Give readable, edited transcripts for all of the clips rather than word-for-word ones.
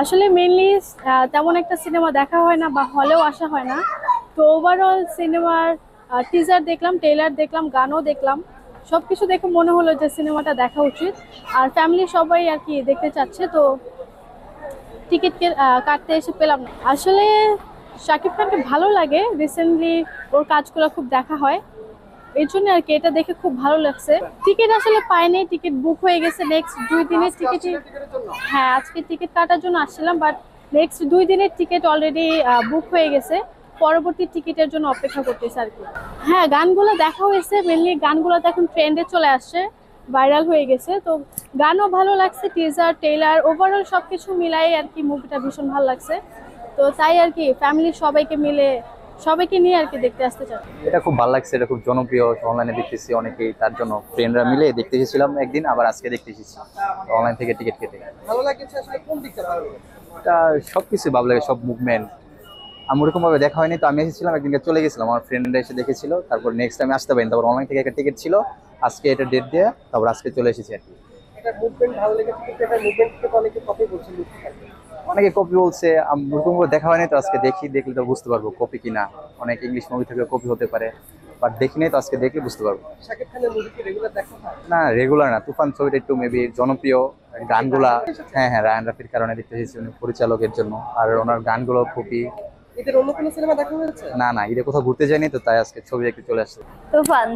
আসলে মেইনলি তেমন একটা সিনেমা দেখা হয় না বা হলেও আসা হয় না। তো ওভারঅল সিনেমার টিজার দেখলাম, ট্রেলার দেখলাম, গানও দেখলাম। সবকিছু দেখে মনে হলো যে সিনেমাটা দেখা উচিত। আর ফ্যামিলি সবাই আর কি দেখতে চাচ্ছে, তো টিকিট কাটতে এসে পেলাম না আসলে। শাকিব খানকে ভালো লাগে, রিসেন্টলি ওর কাজগুলো খুব দেখা হয়, এই জন্য আর কি এটা দেখে খুব ভালো লাগছে। টিকিট আসলে পাইনি, টিকিট বুক হয়ে গেছে নেক্সট 2 দিনের টিকিট। হ্যাঁ, আজকে টিকিট কাটার জন্য আসছিলাম, বাট নেক্সট 2 দিনের টিকিট অলরেডি বুক হয়ে গেছে। পরবর্তী টিকিটের জন্য অপেক্ষা করতেছে আর কি। হ্যাঁ, গানগুলো দেখা হয়েছে, মেনলি গানগুলো তো এখন ট্রেন্ডে চলে আসছে, ভাইরাল হয়ে গেছে। তো গানও ভালো লাগছে, টিজার টেইলার ওভারঅল সবকিছু মিলাই আর কি মুভিটা ভীষণ ভালো লাগছে। তো তাই আর কি ফ্যামিলির সবাইকে নিয়ে আর কি দেখতে আসতে চাই। এটা খুব ভালো লাগছে, এটা খুব জনপ্রিয়, অনলাইনে দেখতেছি অনেকেই, তার জন্য ফ্রেন্ডরা মিলে দেখতে এসেছিলাম একদিন, আবার আজকে দেখতে এসেছি অনলাইন থেকে টিকিট কেটে। ভালো লাগছে আসলে কোন দিকটা ভালো লাগে? এটা সবকিছু ভালো লাগে, সব মুভমেন্ট। আমি ওরকম ভাবে দেখা হয়নি, তো আমি এসেছিলাম একদিনকে, চলে গেছিলাম, আমার ফ্রেন্ডরা এসে দেখেছিল, তারপর নেক্সট আমি আসতে পারিনি, তারপর অনলাইন থেকে একটা টিকিট ছিল, আজকে এটা ডেট দিয়ে তারপর আজকে চলে এসেছি আর কি। এটা মুভমেন্ট ভালো লেগেছে, কিন্তু এটা মুভমেন্ট থেকে অনেকে কপি বলছে মুভি। অনেকে কপি বলছে, আমি ওরকম করে দেখা হয়নি, তো আজকে দেখলে তো বুঝতে পারবো কপি কিনা। অনেক ইংলিশ মুভি থেকে কপি হতে পারে, বাট দেখি নাই, তো আজকে দেখলে বুঝতে পারবো। শাকিব খানের মুভি কি রেগুলার দেখা হয়? না, রেগুলার না, তুফান ছবিটা একটু মেবি জনপ্রিয় গানগুলা। হ্যাঁ হ্যাঁ, রায়ান রাফির কারণে দেখতে এসেছি, উনি পরিচালকের জন্য, আর ওনার গানগুলো খুবই। এদের অন্য কোনো সিনেমা দেখা হয়েছে? না না, ঈদে কোথাও ঘুরতে যায়নি, তো তাই আজকে ছবি দেখতে চলে আসছে। তুফান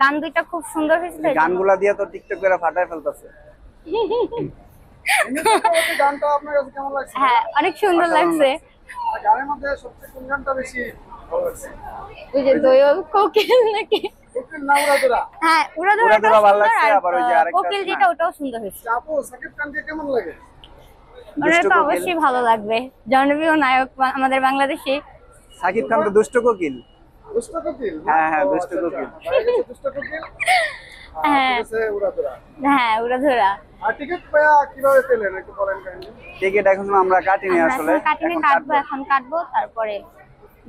গান দুইটা খুব সুন্দর হয়েছে তাই জন্য। গানগুলা দিয়ে তো টিকটক করে ফাটায় ফেলতেছে। গানটা আপনার কাছে কেমন লাগছে? হ্যাঁ, অনেক সুন্দর লাগছে। আর গানের মধ্যে সবচেয়ে কোন গানটা বেশি ভালো লাগছে? ওই যে দোয়েল কোকিল নাকি। কোকিল না উড়াদুরা? হ্যাঁ, উড়াধুরা উড়াধুরা ভালো সুন্দর, লাগছে, আর আবার ওই যে আরেকটা কোকিল আছে না? যেটা ওটাও সুন্দর হয়েছে। আপু শাকিব খানকে কেমন লাগে? ওনার দুষ্ট তো কোকিল। অবশ্যই ভালো লাগবে, জনপ্রিয় নায়ক আমাদের বাংলাদেশে। সাকিব খান তো দুষ্ট কোকিল। দুষ্ট কোকিল? হ্যাঁ হ্যাঁ, দুষ্ট কোকিল। দুষ্ট কোকিল। হ্যাঁ। ঠিক আছে, উড়াদুরা। হ্যাঁ, উড়াধুরা। আর টিকিট পায়া কিভাবে পেলেন একটু বলেন কাইন্ডলি। টিকিট এখন আমরা কাটিনি আমরা আসলে, এখন কাটিনি, কাটবো, এখন কাটবো, তারপরে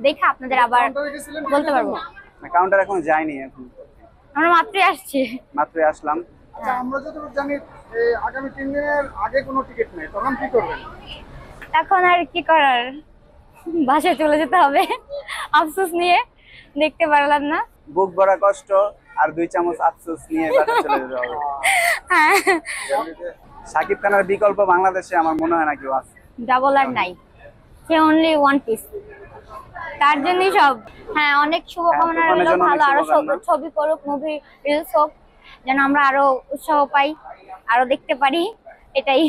দেখে আপনাদের আবার কাউন্টারে গেছিলেন বলতে পারবো। কাউন্টার এখন যায়নি, এখন আমরা মাত্রই আসছি। মাত্রই আসলাম। আচ্ছা, আমরা যতটুকু জানি আগামী 3 দিনের আগে কোনো টিকিট নেই, তখন কি করবেন? এখন আর কি করার, বাসায় চলে যেতে হবে আফসোস নিয়ে, দেখতে পারলাম না। বুক ভরা কষ্ট আর 2 চামচ আফসোস নিয়ে বাসা চলে যেতে হবে। হ্যাঁ, সাকিব খানের বিকল্প বাংলাদেশে আমার মনে হয় না কেউ আছে। ডাবল আর নাই, সে অনলি ওয়ান পিস, তার জন্যই সব। হ্যাঁ, অনেক শুভকামনা হ্যাঁ, তুফানের রইলো, জন্য অনেক ভালো আরো শুভকামনা। ছবি করুক, মুভি রিলস হোক, যেন আমরা আরো উৎসাহ পাই, আরো দেখতে পারি, এটাই।